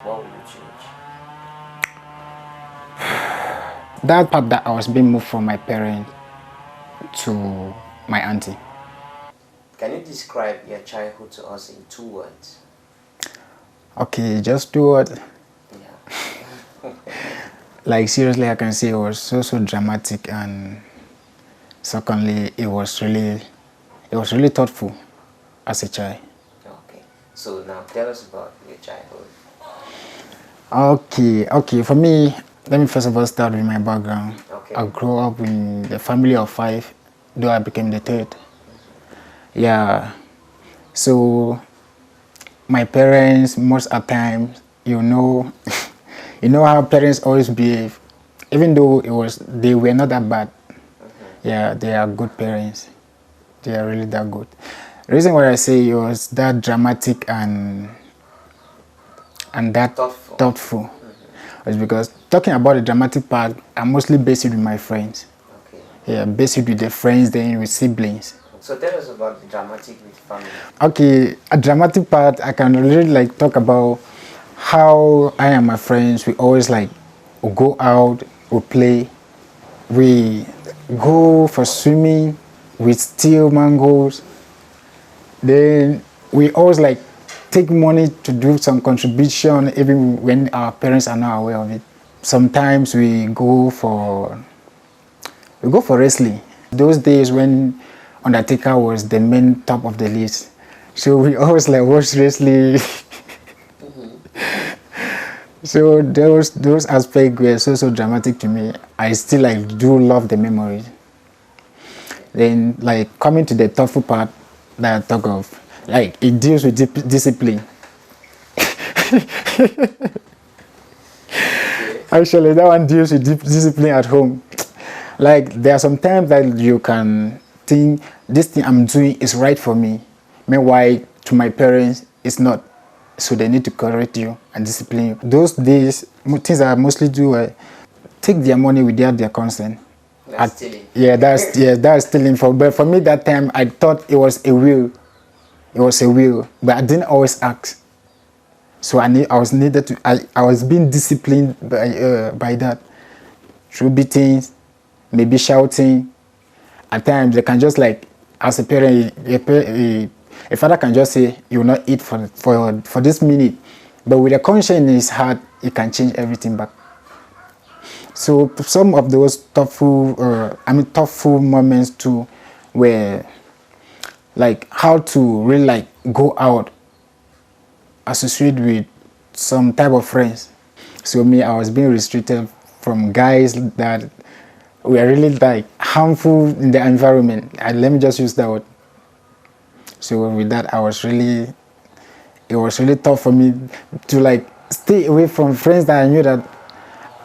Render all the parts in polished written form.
What would you change? That part that I was being moved from my parents to my auntie. Can you describe your childhood to us in 2 words? Okay, just do it. Yeah. Like seriously, I can say it was so dramatic, and secondly, it was really thoughtful as a child. Okay. So now tell us about your childhood. Okay. For me, let me first of all start with my background. Okay. I grew up in the family of 5, though I became the third. Yeah. So my parents, most of the times, you know how parents always behave. Even though they were not that bad. Yeah, they are good parents. They are really that good. The reason why I say it was that dramatic and that thoughtful was because talking about the dramatic part, I mostly base it with my friends. Okay. Yeah, base it with the friends, then with siblings. So tell us about the dramatic with family. Okay, a dramatic part, I can really like talk about how I and my friends, we always like go out, we play, we go for swimming, we steal mangoes, then we always like take money to do some contribution even when our parents are not aware of it. Sometimes we go for wrestling. Those days when Undertaker was the main top of the list. So we always like watch wrestling. So those aspects were so dramatic to me. I still like do love the memories. Then like coming to the thoughtful part that I talk of, like it deals with discipline. Actually, that one deals with discipline at home. Like there are some times that you can think this thing I'm doing is right for me. Meanwhile, to my parents, it's not. So they need to correct you and discipline you. Those days, things I mostly do take their money without their consent. That's stealing. Yeah, that's stealing. But for me that time, I thought it was a will. It was a will, but I didn't always ask. So I was being disciplined by that. Through beatings, maybe shouting. At times they can just like, as a parent, a father can just say you will not eat for this minute, but with a conscience in his heart, he can change everything back. So some of those thoughtful moments too were like how to really like go out, associate with some type of friends. So me, I was being restricted from guys that were really like harmful in the environment. Let me just use that word. So with that, it was really tough for me to like stay away from friends that I knew that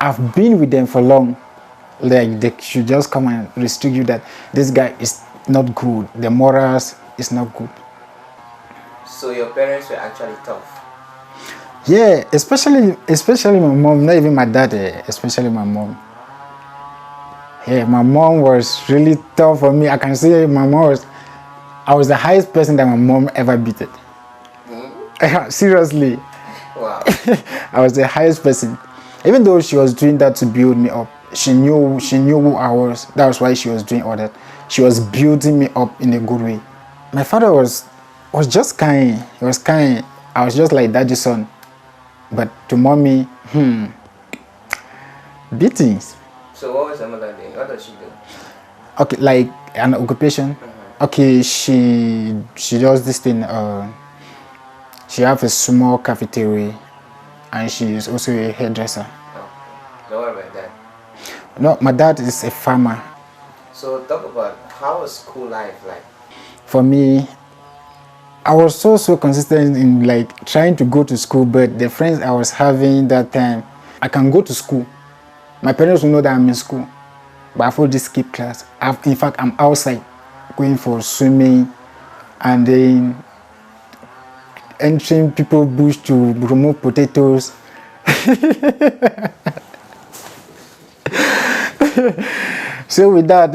I've been with them for long. Like they should just come and restrict you that this guy is not good. The morals is not good. So your parents were actually tough. Yeah, especially my mom, not even my dad, especially my mom. Yeah, my mom was really tough for me. I can say I was the highest person that my mom ever beaten. Seriously. Wow. I was the highest person. Even though she was doing that to build me up, she knew who I was. That was why she was doing all that. She was building me up in a good way. My father was just kind. He was kind. I was just like daddy's son. But to mommy, beatings. So what was your mother doing? What does she do? Okay, like an occupation. Okay, she does this thing. She has a small cafeteria, and she is also a hairdresser. Oh. So what about that? No, my dad is a farmer. So talk about how was school life like? For me, I was so consistent in like trying to go to school, but the friends I was having that time, I can go to school. My parents will know that I'm in school, but I follow this skip class. In fact, I'm outside going for swimming, and then entering people's bush to remove potatoes. So with that,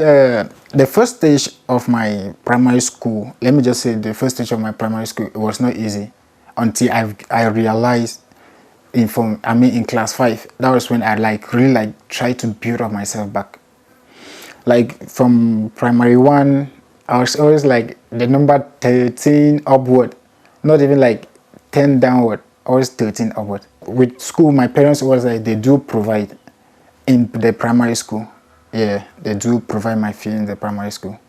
the first stage of my primary school, let me just say the first stage of my primary school, it was not easy until I realized in class 5. That was when I like really like tried to build up myself back. Like from primary 1, I was always like the number 13 upward, not even like 10 downward, always 13 upward. With school, my parents always like they do provide in the primary school. Yeah, they do provide my fee in the primary school.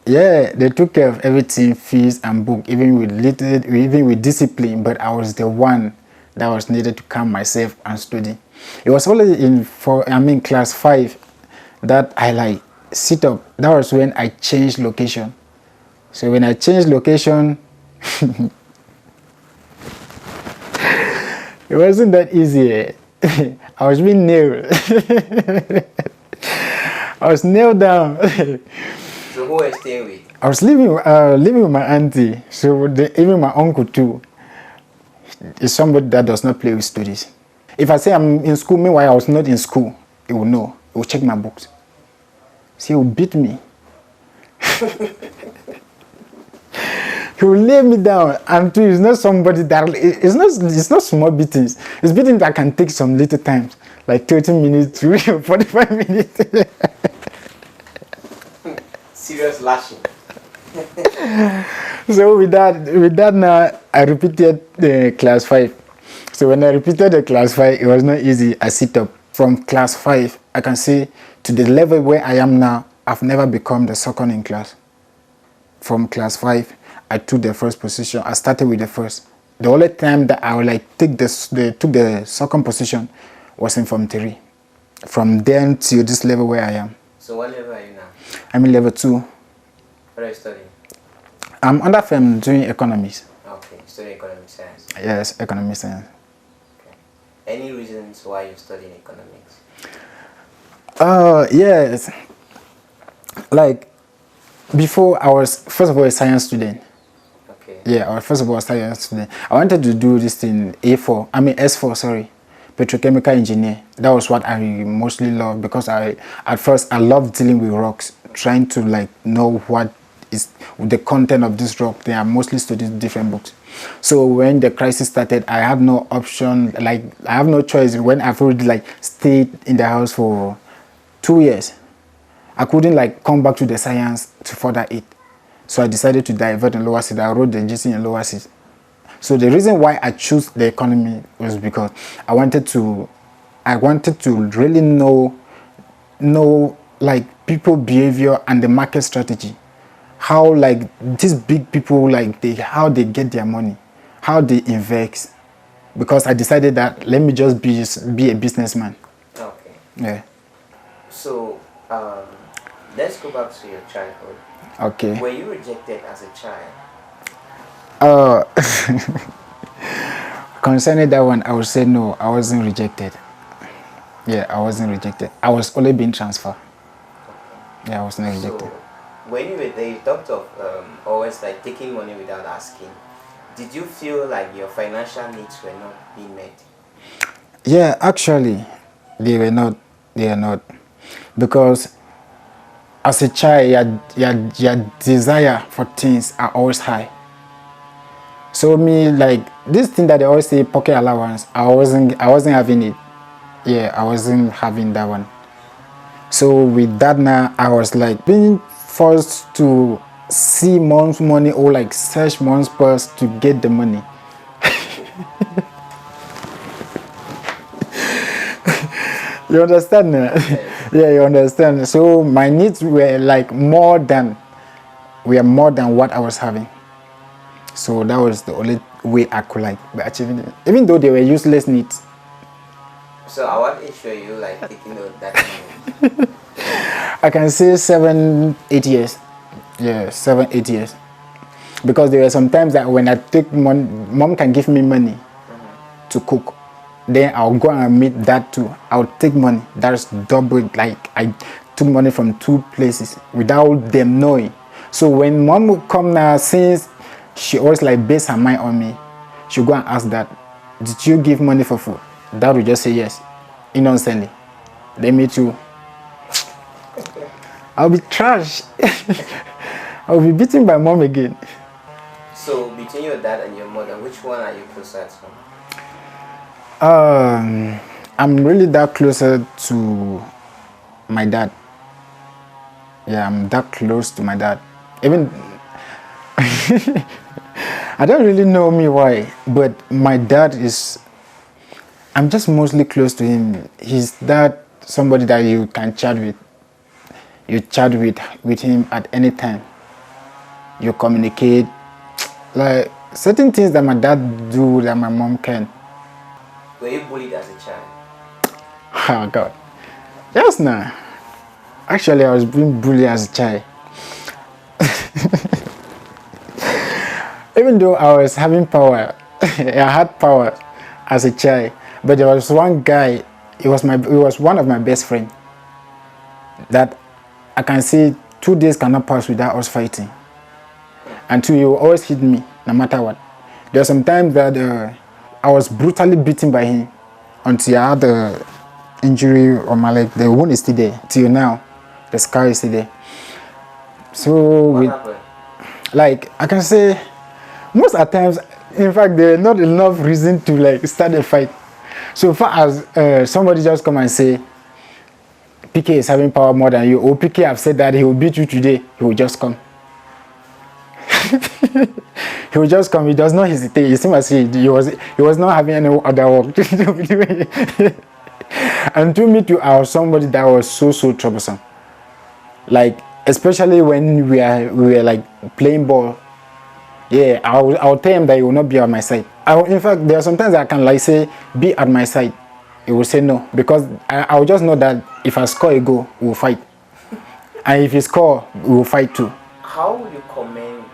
Yeah, they took care of everything, fees and book, even with discipline. But I was the one that was needed to calm myself and study. It was only in class 5 that I like sit up. That was when I changed location. So when I changed location, it wasn't that easy. I was being nailed. I was nailed down. So who are you staying with? I was living with my auntie. So even my uncle too is somebody that does not play with studies. If I say I'm in school, meanwhile I was not in school, he will know. He will check my books. So he will beat me. He will lay me down. Auntie is not somebody that it's not small beatings. It's beating that can take some little times, like 30 minutes to 45 minutes. Serious lashing. So with that now, I repeated the class 5. So when I repeated the class 5, it was not easy. I sit up. From class 5, I can say to the level where I am now, I've never become the second in class. From class 5, I took the first position. I started with the first. The only time that I would like took the second position was in Form 3. From then till this level where I am. So what level are you now? I'm in level 2. What are you studying? I'm under firm doing economics. Okay, studying economic science. Yes, economic science. Okay. Any reasons why you're studying economics? Yes. Like before, I was first of all a science student. Okay. Yeah, I was first of all a science student. I wanted to do this in S4, sorry, petrochemical engineer. That was what I mostly loved because at first I loved dealing with rocks, trying to like know what is the content of this rock. They are mostly studied different books. So when the crisis started, I had no option. Like I have no choice. When I've already like stayed in the house for 2 years, I couldn't like come back to the science to further it. So I decided to divert in lower seed. I wrote the GC in lower seed. So the reason why I chose the economy was because I wanted to really know like people behavior and the market strategy. How like these big people like how they get their money, how they invest. Because I decided that let me just be a businessman. Okay. Yeah. So let's go back to your childhood. Okay. Were you rejected as a child? Concerning that one, I would say no, I wasn't rejected. Yeah, I wasn't rejected. I was only being transferred. Okay. Yeah, I was not rejected. So, when you were there, you talked of always like taking money without asking. Did you feel like your financial needs were not being met? Yeah, actually, they are not. Because as a child, your desire for things are always high. So me, like this thing that they always say, pocket allowance, I wasn't having it. Yeah, I wasn't having that one. So with that now, I was like being forced to see mom's money or like search mom's purse to get the money. You understand? Yes. Yeah, you understand. So my needs were like more than what I was having. So that was the only way I could like be achieving it, even though they were useless needs. So at what age were you like taking that money? I can say 7, 8 years. Yeah, 7, 8 years. Because there were some times that when I take money, mom can give me money to cook. Then I'll go and meet that too. I'll take money. That's double. Like I took money from 2 places without them knowing. So when mom would come now, since she always like base her mind on me, she'll go and ask that, did you give money for food? Dad will just say yes, innocently. Then me too. I'll be trash. I'll be beaten by mom again. So between your dad and your mother, which one are you closer to? Um, I'm really that closer to my dad. Yeah, I'm that close to my dad. Even I don't really know me why, but my dad is. I'm just mostly close to him. He's that somebody that you can chat with. You chat with him at any time. You communicate. Like certain things that my dad do that my mom can. Were you bullied as a child? Oh God. Yes, nah. Actually, I was being bullied as a child. Even though I was having power, I had power as a child. But there was one guy. He was one of my best friends. That I can say 2 days cannot pass without us fighting. And two, he will always hit me, no matter what. There are some times that I was brutally beaten by him until I had an injury on my leg. The wound is still there till now. The scar is still there. So What happened? like I can say, most of the times, in fact, there are not enough reason to like start a fight. So far as somebody just come and say, PK is having power more than you, or PK have said that he will beat you today, he will just come. He will just come. He does not hesitate. It seems as if he was not having any other work to do. And to me too, I was somebody that was so troublesome. Like especially when we were like playing ball. Yeah, I'll tell him that he will not be at my side. In fact, there are sometimes I can like say be at my side. He will say no because I will just know that if I score a goal, we will fight, and if he score, we will fight too. How would you comment?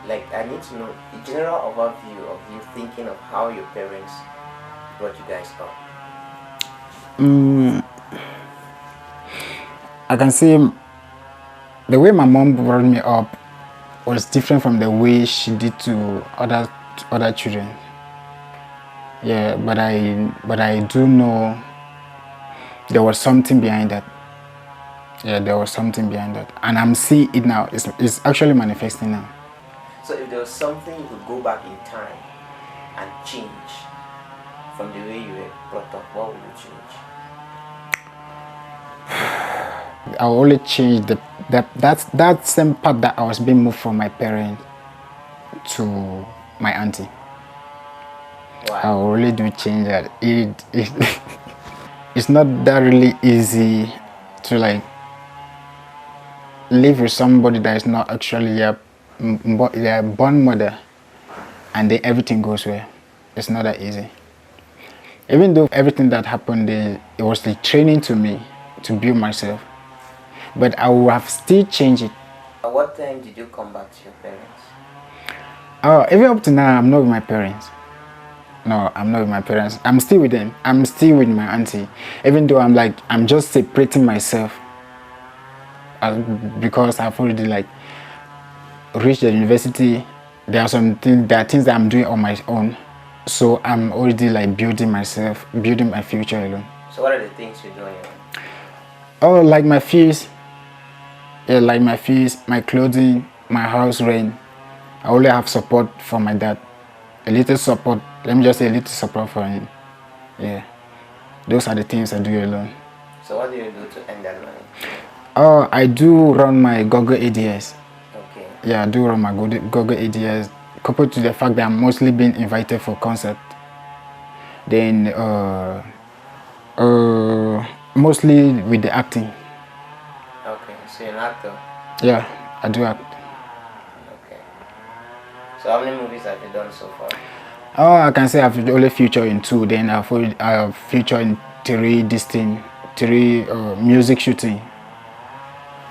Like, I need to know the general overview of you thinking of how your parents brought you guys up. I can say the way my mom brought me up was different from the way she did to other children. Yeah, but I do know there was something behind that. Yeah, there was something behind that, and I'm seeing it now. It's actually manifesting now. So if there was something you could go back in time and change from the way you were brought up, what would you change? I will only change that same part that I was being moved from my parents to my auntie. Why? I will really do change that. It's not that really easy to like live with somebody that is not actually your born mother, and then everything goes well. It's not that easy. Even though everything that happened, it was the training to me to build myself. But I would have still changed it. At what time did you come back to your parents? Even up to now, I'm not with my parents. No, I'm not with my parents. I'm still with them. I'm still with my auntie. Even though I'm just separating myself. Because I've already like reached the university. There are things that I'm doing on my own. So I'm already like building myself, building my future alone. So what are the things you're doing? Oh, like my fees. Yeah, like my fees, my clothing, my house rent. I only have support from my dad. A little support. Let me just say a little support for him. Yeah. Those are the things I do alone. So what do you do to earn that money? Oh, I do run my Google ADS. Okay. Yeah, I do run my Google ADS. Coupled to the fact that I'm mostly being invited for concert. Then mostly with the acting. Okay, so you're an actor? Yeah, I do act. Okay. So how many movies have you done so far? Oh, I can say I've only featured in 2. Then I've featured in 3 music shooting.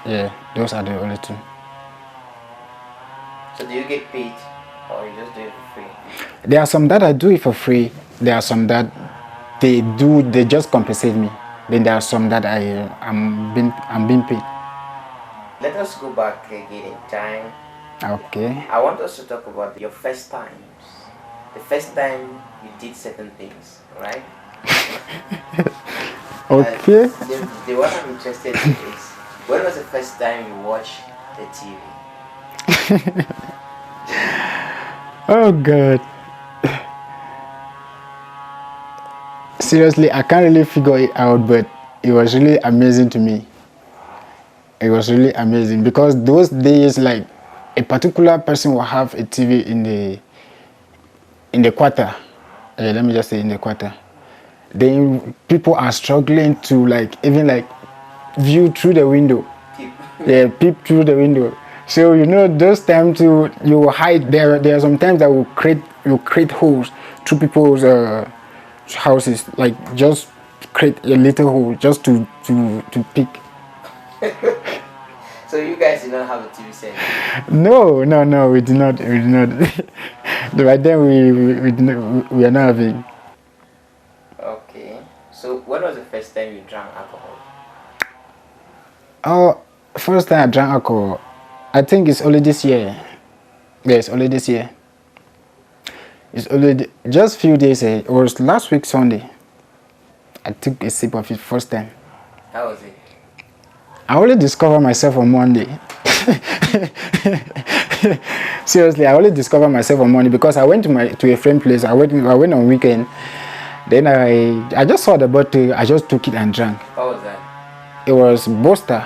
Yeah, those are the only 2. So do you get paid or you just do it for free? There are some that I do it for free. There are some that they just compensate me. Then there are some that I'm being paid. Let us go back again in time. Okay. I want us to talk about your first times. The first time you did certain things, right? Okay. The one I'm interested in is, when was the first time you watched the TV? Oh God. Seriously, I can't really figure it out, but it was really amazing to me. It was really amazing because those days, like a particular person will have a TV in the quarter. Let me just say in the quarter. Then people are struggling to like even like view through the window. Yeah, peep through the window. So you know those times you will hide there. There are some times that will create holes through people's houses, like just create a little hole just to peek. So you guys did not have a TV set? No, we did not. By then we are not having. Okay. So when was the first time you drank alcohol? Oh, first time I drank alcohol, I think it's only this year. Yes, only this year. It's only just few days. It was last week Sunday. I took a sip of it first time. How was it? I only discovered myself on Monday. Seriously, I only discovered myself on Monday because I went to a friend place. I went on weekend. Then I just saw the bottle. I just took it and drank. What was that? It was Booster.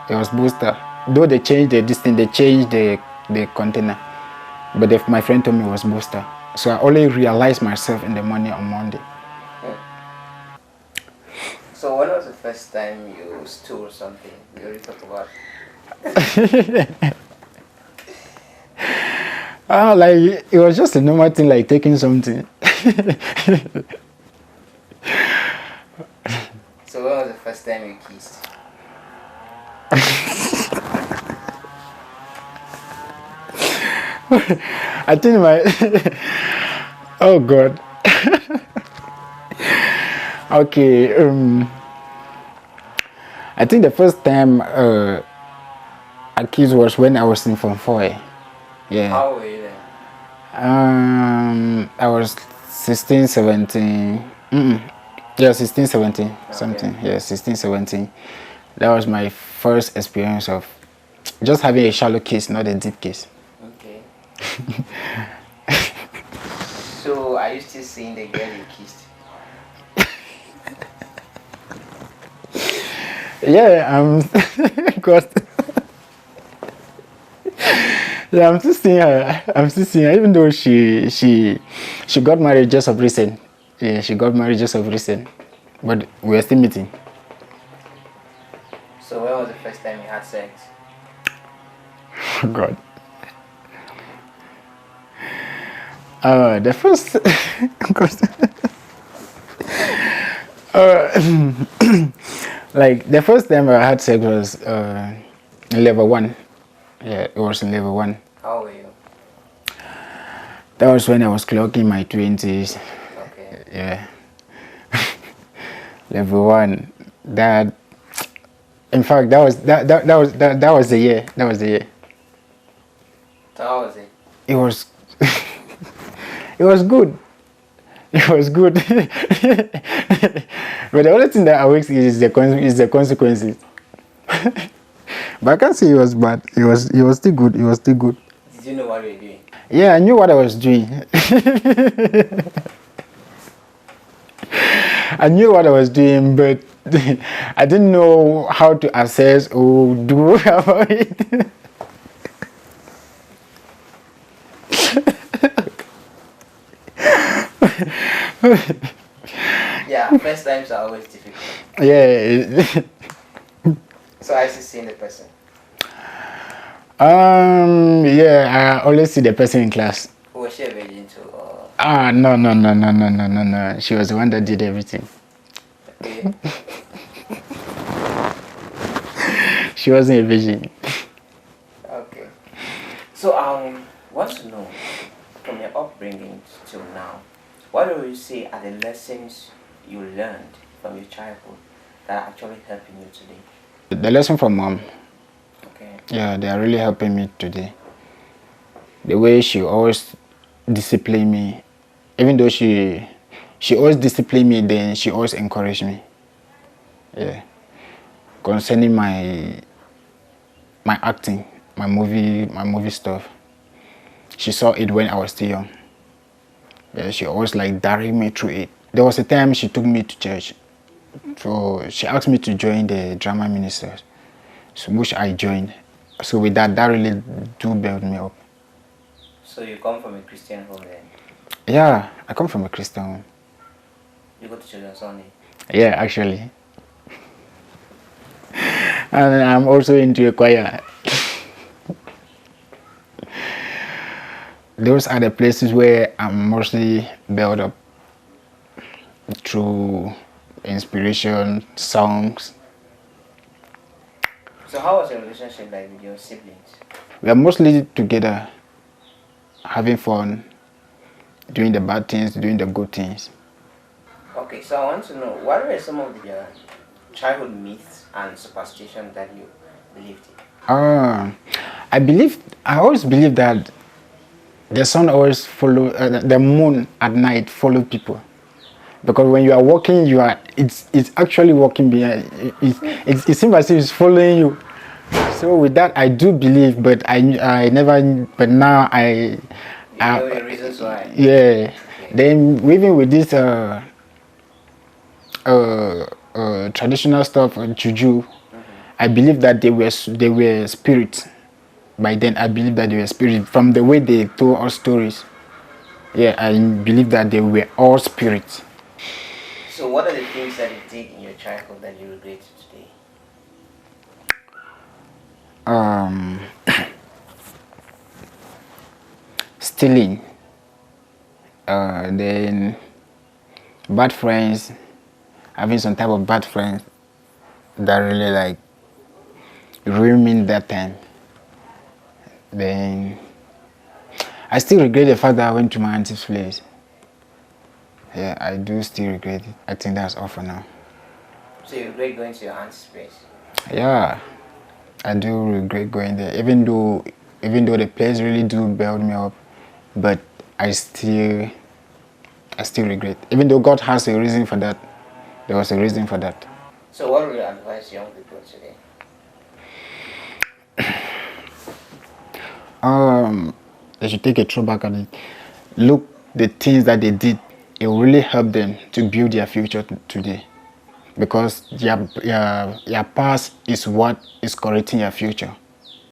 It was Booster. Though they changed the distance, they changed the container. But my friend told me it was Booster. So I only realized myself in the morning on Monday. So when was the first time you stole something? We already talked about. Like it was just a normal thing, like taking something. So when was the first time you kissed? I think oh God. Okay. I think the first time I kissed was when I was in Form 4. Yeah. How were you then? I was 16, 17. Yeah, 16, 17, okay. Something. Yeah, 16, 17. That was my first experience of just having a shallow kiss, not a deep kiss. Okay. So, are you still seeing the girl you kissed? Yeah, because yeah, I'm still seeing her. Even though she got married just of recent. Yeah, she got married just of recent, but we are still meeting. So when was the first time you had sex? Oh God. The first, like the first time I had sex was in level 1. Yeah, it was in level 1. How were you? That was when I was clocking my 20s. Okay. Yeah. Level 1. That. In fact, that was the year. That was the year. So how was it? It was. It was good. It was good. But the only thing that awakes is the consequences. But I can't say it was bad. It was still good. It was still good. Did you know what you were doing? Yeah, I knew what I was doing. I knew what I was doing, but I didn't know how to assess or do about it. Yeah, first times are always difficult. Yeah. So I still seeing the person? Yeah, I always see the person in class. Was she a virgin too? Or? No. She was the one that did everything. Okay. She wasn't a virgin. Okay. So want to know from your upbringing till now, what do you say are the lessons you learned from your childhood that are actually helping you today? The lesson from Mom. Okay. Yeah, they are really helping me today. The way she always disciplined me, even though she always disciplined me, then she always encouraged me. Yeah. Concerning my acting, my movie stuff. She saw it when I was still young. Yeah, she always like daring me through it. there was a time she took me to church. So she asked me to join the drama ministers, so which I joined. So with that, that really do build me up. So you come from a Christian home then? Yeah, I come from a Christian home. You go to church on Sunday? Yeah, actually. And I'm also into a choir. Those are the places where I'm mostly built up through inspiration, songs. So how was your relationship like with your siblings? We are mostly together, having fun, doing the bad things, doing the good things. Okay, so I want to know, what were some of the childhood myths and superstitions that you believed in? I always believe that the sun always follow, the moon at night follow people. Because when you are walking, it's actually walking behind. It seems as if it's following you. So with that, I do believe, but I never. But now You know the reasons why? Yeah. Okay. Then even with this traditional stuff, juju, I believe that they were spirits. By then, I believe that they were spirits from the way they told us stories. Yeah, I believe that they were all spirits. So what are the things that you did in your childhood that you regret today? Stealing, then bad friends, having some type of bad friends that really like ruined me that time. Then I still regret the fact that I went to my auntie's place. Yeah, I do still regret it. I think that's all for now. So you regret going to your aunt's place? Yeah, I do regret going there, even though the place really do build me up, but I still regret. Even though God has a reason for that, there was a reason for that. So what would you advise young people today? They should take a throwback at it. Look the things that they did. It will really help them to build their future today, because your past is what is correcting your future.